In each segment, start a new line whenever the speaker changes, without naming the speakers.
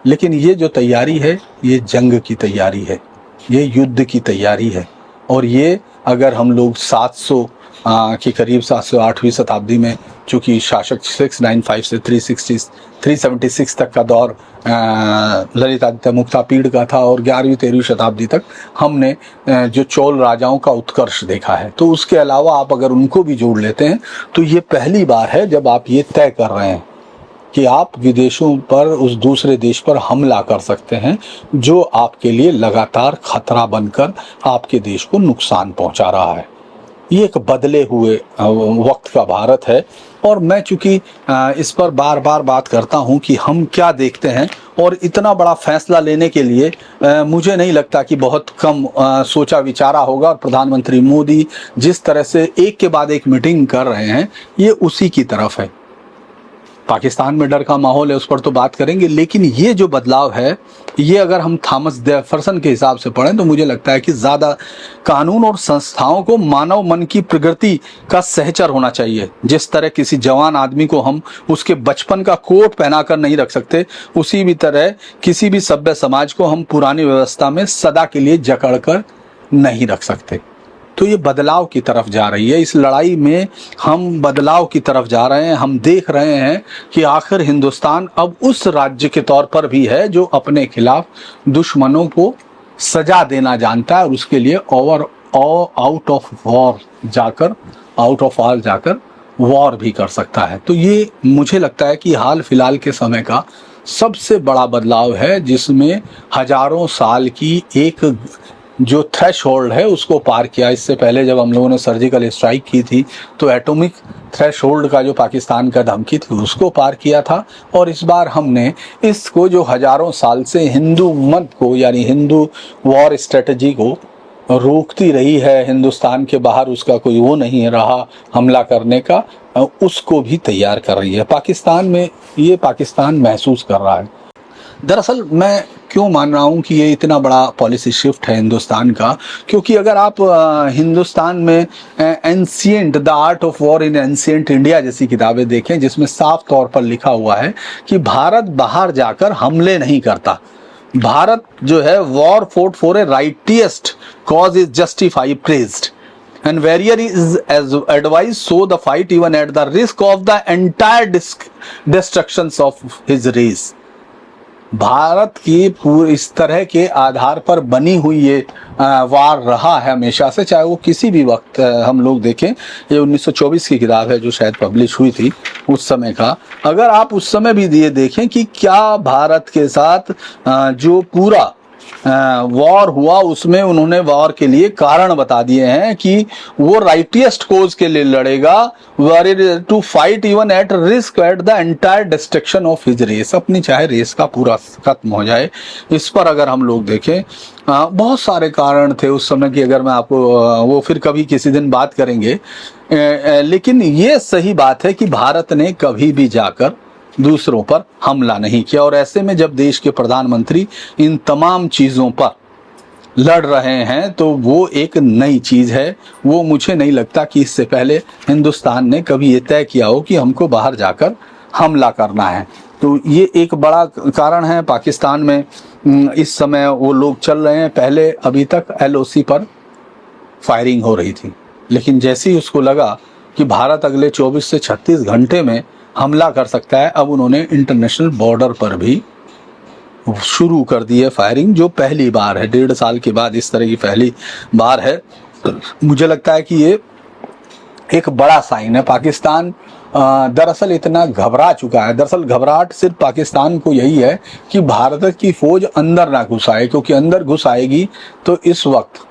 लेकिन ये जो तैयारी है ये जंग की तैयारी है, ये युद्ध की तैयारी है। और ये अगर हम लोग 700 के करीब 708वीं शताब्दी में, चूँकि शासक 695 से 376 तक का दौर ललितादित्य मुक्तापीढ़ का था और 11वीं-13वीं शताब्दी तक हमने जो चोल राजाओं का उत्कर्ष देखा है, तो उसके अलावा आप अगर उनको भी जोड़ लेते हैं तो ये पहली बार है जब आप ये तय कर रहे हैं कि आप विदेशों पर, उस दूसरे देश पर हमला कर सकते हैं जो आपके लिए लगातार खतरा बनकर आपके देश को नुकसान पहुंचा रहा है। ये एक बदले हुए वक्त का भारत है। और मैं चूंकि इस पर बार बार बात करता हूं कि हम क्या देखते हैं, और इतना बड़ा फैसला लेने के लिए मुझे नहीं लगता कि बहुत कम सोचा विचारा होगा। और प्रधानमंत्री मोदी जिस तरह से एक के बाद एक मीटिंग कर रहे हैं, ये उसी की तरफ है। पाकिस्तान में डर का माहौल है, उस पर तो बात करेंगे, लेकिन ये जो बदलाव है, ये अगर हम थॉमस जेफरसन के हिसाब से पढ़ें तो मुझे लगता है कि ज़्यादा कानून और संस्थाओं को मानव मन की प्रकृति का सहचर होना चाहिए। जिस तरह किसी जवान आदमी को हम उसके बचपन का कोट पहनाकर नहीं रख सकते, उसी भी तरह किसी भी सभ्य समाज को हम पुरानी व्यवस्था में सदा के लिए जकड़ कर नहीं रख सकते। तो ये बदलाव की तरफ जा रही है। इस लड़ाई में हम बदलाव की तरफ जा रहे हैं। हम देख रहे हैं कि आखिर हिंदुस्तान अब उस राज्य के तौर पर भी है जो अपने खिलाफ दुश्मनों को सजा देना जानता है और उसके लिए आउट ऑफ वॉर जाकर वॉर भी कर सकता है। तो ये मुझे लगता है कि हाल फिलहाल के समय का सबसे बड़ा बदलाव है, जिसमें हजारों साल की एक जो थ्रेशहोल्ड है उसको पार किया। इससे पहले जब हम लोगों ने सर्जिकल स्ट्राइक की थी तो एटॉमिक थ्रेशहोल्ड का जो पाकिस्तान का धमकी थी उसको पार किया था। और इस बार हमने इसको, जो हजारों साल से हिंदू मत को, यानी हिंदू वॉर स्ट्रेटजी को रोकती रही है, हिंदुस्तान के बाहर उसका कोई वो नहीं रहा हमला करने का, उसको भी तैयार कर रही है। पाकिस्तान में ये पाकिस्तान महसूस कर रहा है। दरअसल मैं क्यों मान रहा हूँ कि ये इतना बड़ा पॉलिसी शिफ्ट है हिंदुस्तान का, क्योंकि अगर आप हिंदुस्तान में ancient the art of war in ancient India जैसी किताबें देखें, जिसमें साफ तौर पर लिखा हुआ है कि भारत बाहर जाकर हमले नहीं करता। भारत जो है war fought for a righteous cause is justified praised and warrior is as advised so the fight even at the risk of the entire destruction of his race. Bharat की पूरी इस तरह के आधार पर बनी हुई ये वार रहा है हमेशा से, चाहे वो किसी भी वक्त हम लोग देखें। ये 1924 की किताब है जो शायद पब्लिश हुई थी उस समय का। अगर आप उस समय भी ये देखें कि क्या भारत के साथ जो पूरा वॉर हुआ, उसमें उन्होंने वॉर के लिए कारण बता दिए हैं कि वो राइटिएस्ट कोज के लिए लड़ेगा, to fight even at risk at the entire destruction of his race. अपनी चाहे रेस का पूरा खत्म हो जाए। इस पर अगर हम लोग देखें बहुत सारे कारण थे उस समय की, अगर मैं आपको वो फिर कभी किसी दिन बात करेंगे। लेकिन ये सही बात है कि भारत ने कभी भी जाकर दूसरों पर हमला नहीं किया। और ऐसे में जब देश के प्रधानमंत्री इन तमाम चीज़ों पर लड़ रहे हैं तो वो एक नई चीज़ है। वो मुझे नहीं लगता कि इससे पहले हिंदुस्तान ने कभी ये तय किया हो कि हमको बाहर जाकर हमला करना है। तो ये एक बड़ा कारण है। पाकिस्तान में इस समय वो लोग चल रहे हैं। पहले अभी तक LOC पर फायरिंग हो रही थी, लेकिन जैसे ही उसको लगा कि भारत अगले 24 से 36 घंटे में हमला कर सकता है, अब उन्होंने इंटरनेशनल बॉर्डर पर भी शुरू कर दी है फायरिंग, जो पहली बार है। 1.5 साल के बाद इस तरह की पहली बार है। मुझे लगता है कि ये एक बड़ा साइन है। पाकिस्तान दरअसल इतना घबरा चुका है। दरअसल घबराहट सिर्फ पाकिस्तान को यही है कि भारत की फौज अंदर ना घुस आए, क्योंकि अंदर घुस आएगी तो इस वक्त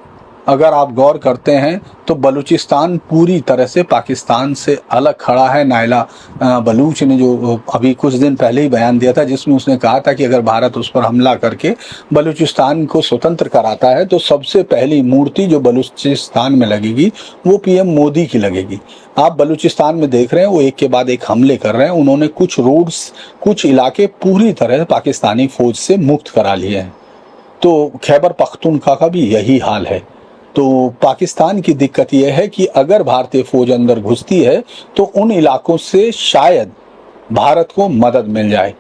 अगर आप गौर करते हैं तो बलूचिस्तान पूरी तरह से पाकिस्तान से अलग खड़ा है। नायला बलूच ने जो अभी कुछ दिन पहले ही बयान दिया था, जिसमें उसने कहा था कि अगर भारत उस पर हमला करके बलूचिस्तान को स्वतंत्र कराता है तो सबसे पहली मूर्ति जो बलूचिस्तान में लगेगी वो PM मोदी की लगेगी। आप बलूचिस्तान में देख रहे हैं वो एक के बाद एक हमले कर रहे हैं। उन्होंने कुछ रोड्स, कुछ इलाके पूरी तरह पाकिस्तानी फौज से मुक्त करा लिए हैं। तो खैबर पख्तूनख्वा का भी यही हाल है। तो पाकिस्तान की दिक्कत यह है कि अगर भारतीय फौज अंदर घुसती है तो उन इलाकों से शायद भारत को मदद मिल जाए।